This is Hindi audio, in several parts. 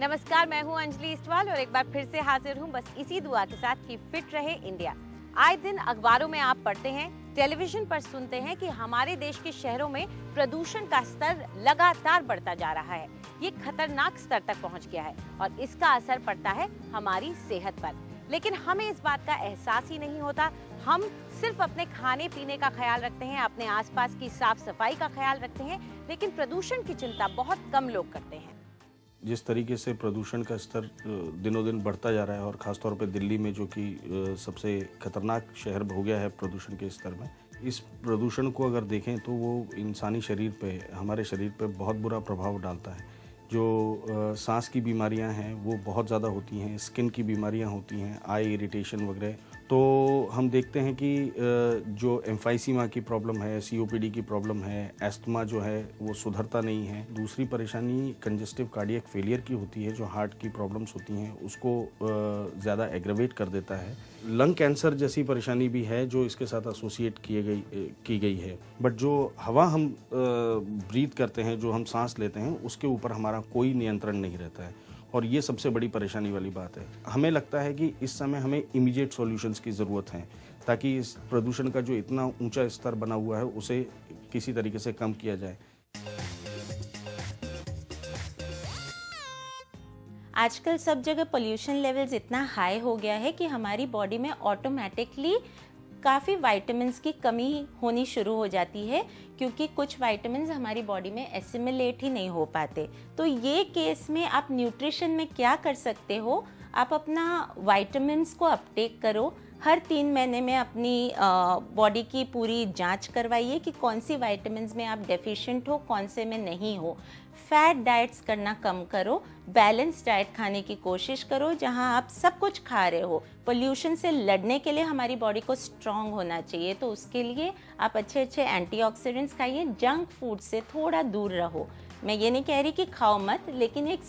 नमस्कार, मैं हूं अंजलि इस्टवाल और एक बार फिर से हाजिर हूं बस इसी दुआ के साथ कि फिट रहे इंडिया। आए दिन अखबारों में आप पढ़ते हैं, टेलीविजन पर सुनते हैं कि हमारे देश के शहरों में प्रदूषण का स्तर लगातार बढ़ता जा रहा है। ये खतरनाक स्तर तक पहुंच गया है और इसका असर पड़ता है हमारी सेहत पर। लेकिन हमें इस बात का एहसास ही नहीं होता। हम सिर्फ अपने खाने पीने का ख्याल रखते हैं, अपने आसपास की साफ सफाई का ख्याल रखते हैं, लेकिन प्रदूषण की चिंता बहुत कम लोग करते हैं। जिस तरीके से प्रदूषण का स्तर दिनों दिन बढ़ता जा रहा है और ख़ासतौर पे दिल्ली में, जो कि सबसे खतरनाक शहर हो गया है प्रदूषण के स्तर में, इस प्रदूषण को अगर देखें तो वो इंसानी शरीर पे, हमारे शरीर पे बहुत बुरा प्रभाव डालता है। जो सांस की बीमारियां हैं वो बहुत ज़्यादा होती हैं, स्किन की बीमारियां होती हैं, आई इरिटेशन वगैरह। तो हम देखते हैं कि जो एम्फाइसीमा की प्रॉब्लम है, सीओपीडी की प्रॉब्लम है, एस्थमा जो है वो सुधरता नहीं है। दूसरी परेशानी कंजेस्टिव कार्डियक फेलियर की होती है, जो हार्ट की प्रॉब्लम्स होती हैं उसको ज़्यादा एग्रेवेट कर देता है। लंग कैंसर जैसी परेशानी भी है जो इसके साथ एसोसिएट की गई है। बट जो हवा हम ब्रीथ करते हैं, जो हम सांस लेते हैं, उसके ऊपर हमारा कोई नियंत्रण नहीं रहता है और ये सबसे बड़ी परेशानी वाली बात है। हमें लगता है कि इस समय हमें इमीडिएट सॉल्यूशंस की ज़रूरत है ताकि इस प्रदूषण का जो इतना ऊंचा स्तर बना हुआ है उसे किसी तरीके से कम किया जाए। आजकल सब जगह पोल्यूशन लेवल्स इतना हाई हो गया है कि हमारी बॉडी में ऑटोमेटिकली काफ़ी विटामिन्स की कमी होनी शुरू हो जाती है, क्योंकि कुछ विटामिन्स हमारी बॉडी में एसिमिलेट ही नहीं हो पाते। तो ये केस में आप न्यूट्रिशन में क्या कर सकते हो, आप अपना विटामिन्स को अपटेक करो। हर 3 महीने में अपनी बॉडी की पूरी जांच करवाइए कि कौन सी विटामिन्स में आप डेफिशिएंट हो, कौन से में नहीं हो। फैट डाइट्स करना कम करो, बैलेंस डाइट खाने की कोशिश करो जहां आप सब कुछ खा रहे हो। पोल्यूशन से लड़ने के लिए हमारी बॉडी को स्ट्रांग होना चाहिए, तो उसके लिए आप अच्छे एंटीऑक्सीडेंट्स खाइए। जंक फूड से थोड़ा दूर रहो। मैं ये नहीं कह रही कि खाओ मत, लेकिन एक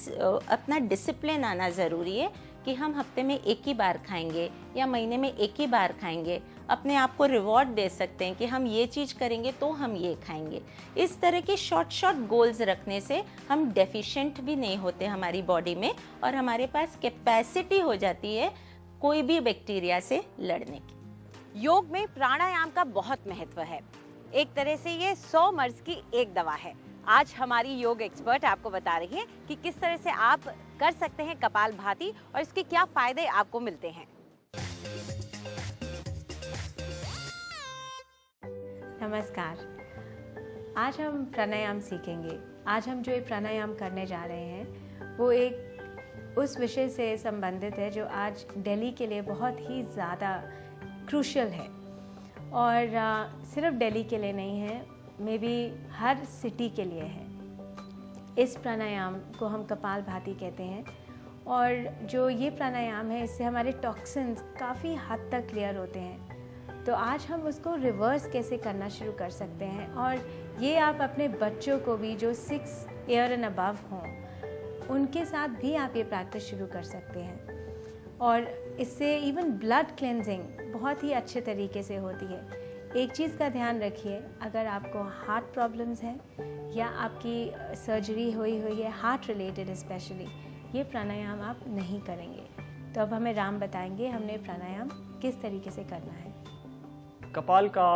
अपना डिसिप्लिन आना ज़रूरी है कि हम हफ्ते में एक ही बार खाएंगे या महीने में एक ही बार खाएंगे। अपने आप को रिवॉर्ड दे सकते हैं कि हम ये चीज़ करेंगे तो हम ये खाएंगे। इस तरह के शॉर्ट गोल्स रखने से हम डेफिशिएंट भी नहीं होते हमारी बॉडी में और हमारे पास कैपेसिटी हो जाती है कोई भी बैक्टीरिया से लड़ने की। योग में प्राणायाम का बहुत महत्व है। एक तरह से ये 100 मर्ज की एक दवा है। आज हमारी योग एक्सपर्ट आपको बता रही है कि किस तरह से आप कर सकते हैं कपालभाति और इसके क्या फायदे आपको मिलते हैं। नमस्कार, आज हम प्राणायाम सीखेंगे। आज हम जो ये प्राणायाम करने जा रहे हैं वो एक उस विषय से संबंधित है जो आज दिल्ली के लिए बहुत ही ज़्यादा क्रूशियल है और सिर्फ दिल्ली के लिए नहीं है, मे बी हर सिटी के लिए है। इस प्राणायाम को हम कपालभाति कहते हैं और जो ये प्राणायाम है इससे हमारे टॉक्सिन्स काफ़ी हद तक क्लियर होते हैं। तो आज हम उसको रिवर्स कैसे करना शुरू कर सकते हैं और ये आप अपने बच्चों को भी जो 6 ईयर एंड अबव हों उनके साथ भी आप ये प्रैक्टिस शुरू कर सकते हैं। और इससे इवन ब्लड क्लेंजिंग बहुत ही अच्छे तरीके से होती है। एक चीज़ का ध्यान रखिए, अगर आपको हार्ट प्रॉब्लम्स हैं या आपकी सर्जरी हुई है हार्ट रिलेटेड स्पेशली, ये प्राणायाम आप नहीं करेंगे। तो अब हमें राम बताएंगे हमने प्राणायाम किस तरीके से करना है। कपाल का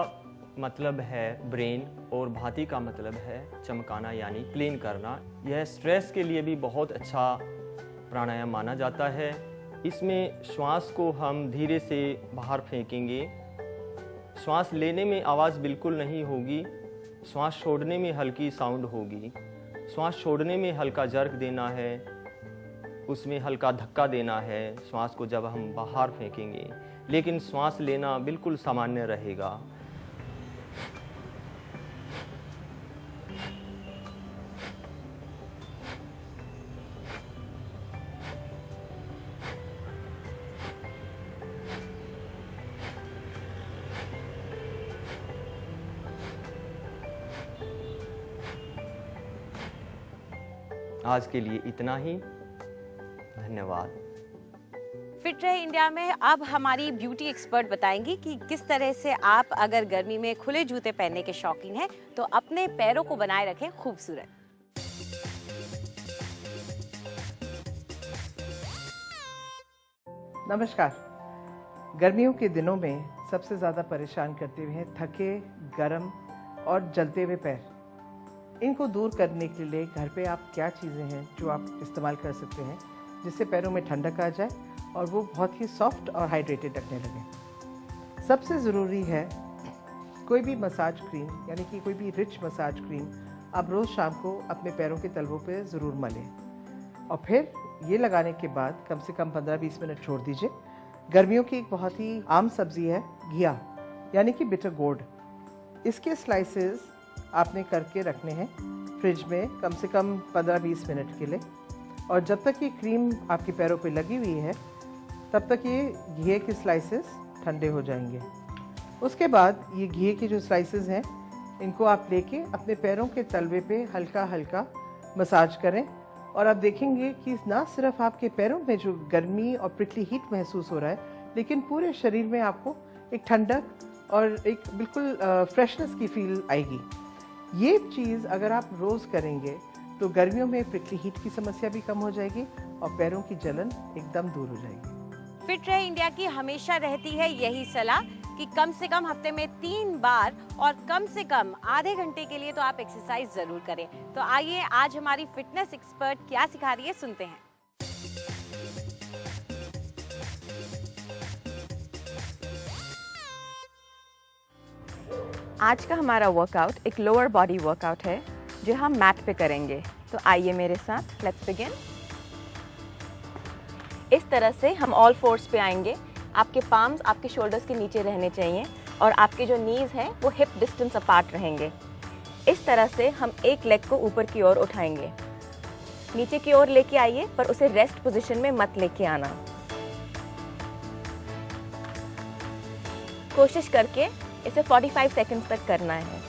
मतलब है ब्रेन और भाती का मतलब है चमकाना, यानी क्लीन करना। यह स्ट्रेस के लिए भी बहुत अच्छा प्राणायाम माना जाता है। इसमें श्वास को हम धीरे से बाहर फेंकेंगे। श्वास लेने में आवाज़ बिल्कुल नहीं होगी, श्वास छोड़ने में हल्की साउंड होगी। श्वास छोड़ने में हल्का जर्क देना है, उसमें हल्का धक्का देना है श्वास को जब हम बाहर फेंकेंगे, लेकिन श्वास लेना बिल्कुल सामान्य रहेगा। आज के लिए इतना ही, धन्यवाद। फिट रहे इंडिया में अब हमारी ब्यूटी एक्सपर्ट बताएंगी कि किस तरह से आप अगर गर्मी में खुले जूते पहनने के शौकीन हैं तो अपने पैरों को बनाए रखें खूबसूरत। नमस्कार। गर्मियों के दिनों में सबसे ज़्यादा परेशान करते हुए हैं थके, गर्म और जलते हुए पैर। इनको दूर करने के लिए घर पे आप क्या चीज़ें हैं जो आप इस्तेमाल कर सकते हैं जिससे पैरों में ठंडक आ जाए और वो बहुत ही सॉफ्ट और हाइड्रेटेड रखने लगे। सबसे ज़रूरी है कोई भी मसाज क्रीम, यानी कि कोई भी रिच मसाज क्रीम आप रोज़ शाम को अपने पैरों के तलवों पे ज़रूर मलें और फिर ये लगाने के बाद कम से कम 15-20 मिनट छोड़ दीजिए। गर्मियों की एक बहुत ही आम सब्ज़ी है घिया, यानी कि बिटर गोर्ड। इसके स्लाइसेस आपने करके रखने हैं फ्रिज में कम से कम 15-20 मिनट के लिए, और जब तक ये क्रीम आपके पैरों पे लगी हुई है तब तक ये घिए के स्लाइसेस ठंडे हो जाएंगे। उसके बाद ये घिए के जो स्लाइसेस हैं इनको आप लेके अपने पैरों के तलवे पे हल्का हल्का मसाज करें, और आप देखेंगे कि ना सिर्फ आपके पैरों में जो गर्मी और प्रिकली हीट महसूस हो रहा है, लेकिन पूरे शरीर में आपको एक ठंडक और एक बिल्कुल फ्रेशनेस की फील आएगी। ये चीज़ अगर आप रोज़ करेंगे तो गर्मियों में प्रिकली हीट की समस्या भी कम हो जाएगी और पैरों की जलन एकदम दूर हो जाएगी। फिट रहे इंडिया की हमेशा रहती है यही सलाह कि कम से कम हफ्ते में 3 बार और कम से कम आधे घंटे के लिए तो आप एक्सरसाइज जरूर करें। तो आइए आज हमारी फिटनेस एक्सपर्ट क्या सिखा रही है सुनते हैं। आज का हमारा वर्कआउट एक लोअर बॉडी वर्कआउट है जो हम मैट पे करेंगे। तो आइए मेरे साथ, लेट्स बिगिन। इस तरह से हम ऑल फोर्स पे आएंगे। आपके पाम्स आपके शोल्डर्स के नीचे रहने चाहिए और आपके जो नीज हैं वो हिप डिस्टेंस अपार्ट रहेंगे। इस तरह से हम एक लेग को ऊपर की ओर उठाएंगे, नीचे की ओर लेके आइए, पर उसे रेस्ट पोजीशन में मत लेके आना। कोशिश करके इसे 45 सेकंड्स तक करना है।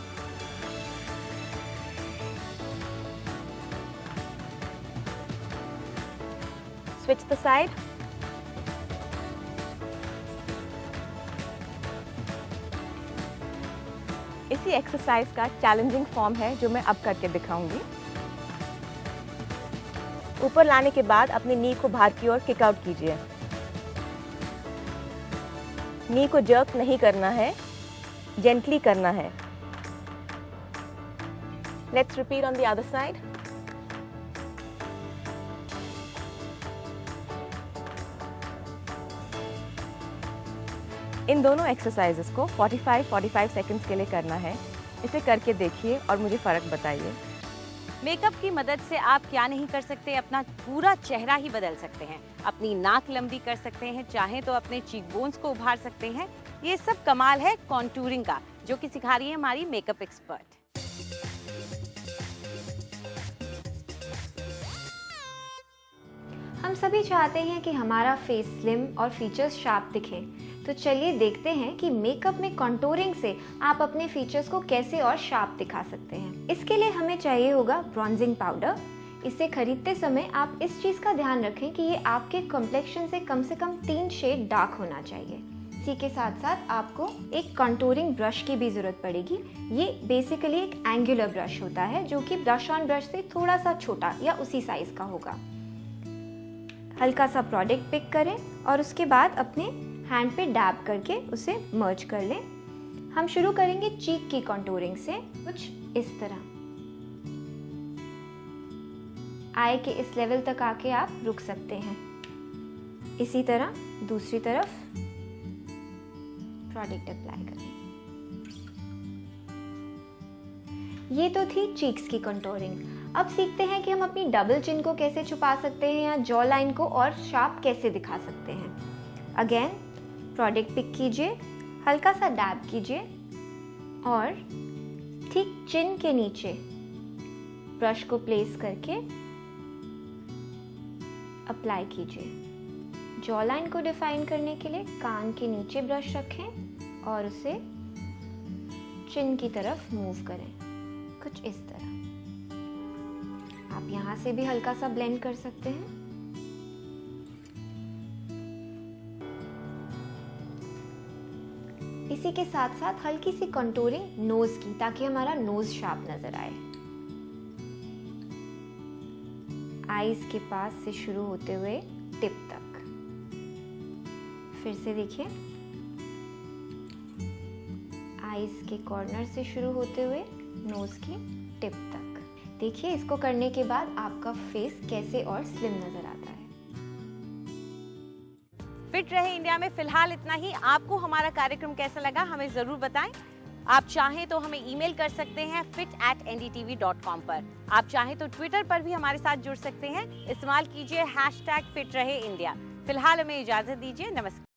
Switch the side. इसी एक्सरसाइज का चैलेंजिंग फॉर्म है जो मैं अब करके दिखाऊंगी। ऊपर लाने के बाद अपनी नी को बाहर की ओर किक आउट कीजिए। नी को जर्क नहीं करना है, जेंटली करना है। Let's repeat on the other side. इन दोनों एक्सरसाइजेस को 45 सेकंड्स के लिए करना है। इसे करके देखिए और मुझे फ़र्क बताइए। मेकअप की मदद से आप क्या नहीं कर सकते, अपना पूरा चेहरा ही बदल सकते हैं। अपनी नाक लंबी कर सकते हैं, चाहे तो अपने चीक बोन्स को उभार सकते हैं। ये सब कमाल है कॉन्टूरिंग का, जो कि सिखा रही है हमारी मेकअप एक्सपर्ट। हम सभी चाहते हैं कि हमारा फेस स्लिम और फीचर्स शार्प दिखे, तो चलिए देखते हैं कि मेकअप में कॉन्टूरिंग से आप अपने फीचर्स को कैसे और शार्प दिखा सकते हैं। इसके लिए हमें चाहिए होगा ब्रॉन्जिंग पाउडर। इसे खरीदते समय आप इस चीज़ का ध्यान रखें कि ये आपके कॉम्प्लेक्शन से कम 3 शेड डार्क होना चाहिए। इसी के साथ साथ आपको एक कॉन्टूरिंग ब्रश की भी ज़रूरत पड़ेगी। ये बेसिकली एक एंगुलर ब्रश होता है जो कि ब्रश ऑन ब्रश से थोड़ा सा छोटा या उसी साइज़ का होगा। हल्का सा प्रोडक्ट पिक करें और उसके बाद अपने हैंड पे डैब करके उसे मर्ज कर लें। हम शुरू करेंगे चीक की कॉन्टूरिंग से, कुछ इस तरह। आई के इस लेवल तक आके आप रुक सकते हैं। इसी तरह दूसरी तरफ प्रोडक्ट अप्लाई करें। ये तो थी चीक्स की कॉन्टूरिंग। अब सीखते हैं कि हम अपनी डबल चिन को कैसे छुपा सकते हैं या जॉ लाइन को और शार्प कैसे दिखा सकते हैं। अगेन प्रोडक्ट पिक कीजिए, हल्का सा डैब कीजिए और ठीक चिन के नीचे ब्रश को प्लेस करके अप्लाई कीजिए। जॉ लाइन को डिफाइन करने के लिए कान के नीचे ब्रश रखें और उसे चिन की तरफ मूव करें, कुछ इस तरह। आप यहाँ से भी हल्का सा ब्लेंड कर सकते हैं। इसी के साथ साथ हल्की सी कंटूरिंग नोज की, ताकि हमारा नोज शार्प नजर आए। आईज के पास से शुरू होते हुए टिप तक। फिर से देखिए, आईज के कॉर्नर से शुरू होते हुए नोज की टिप तक। देखिए इसको करने के बाद आपका फेस कैसे और स्लिम नजर आता है। फिट रहे इंडिया में फिलहाल इतना ही। आपको हमारा कार्यक्रम कैसा लगा हमें जरूर बताएं। आप चाहें तो हमें ईमेल कर सकते हैं fit@ndtv.com पर। आप चाहें तो ट्विटर पर भी हमारे साथ जुड़ सकते हैं। इस्तेमाल कीजिए #फिट रहे इंडिया। फिलहाल हमें इजाजत दीजिए, नमस्कार।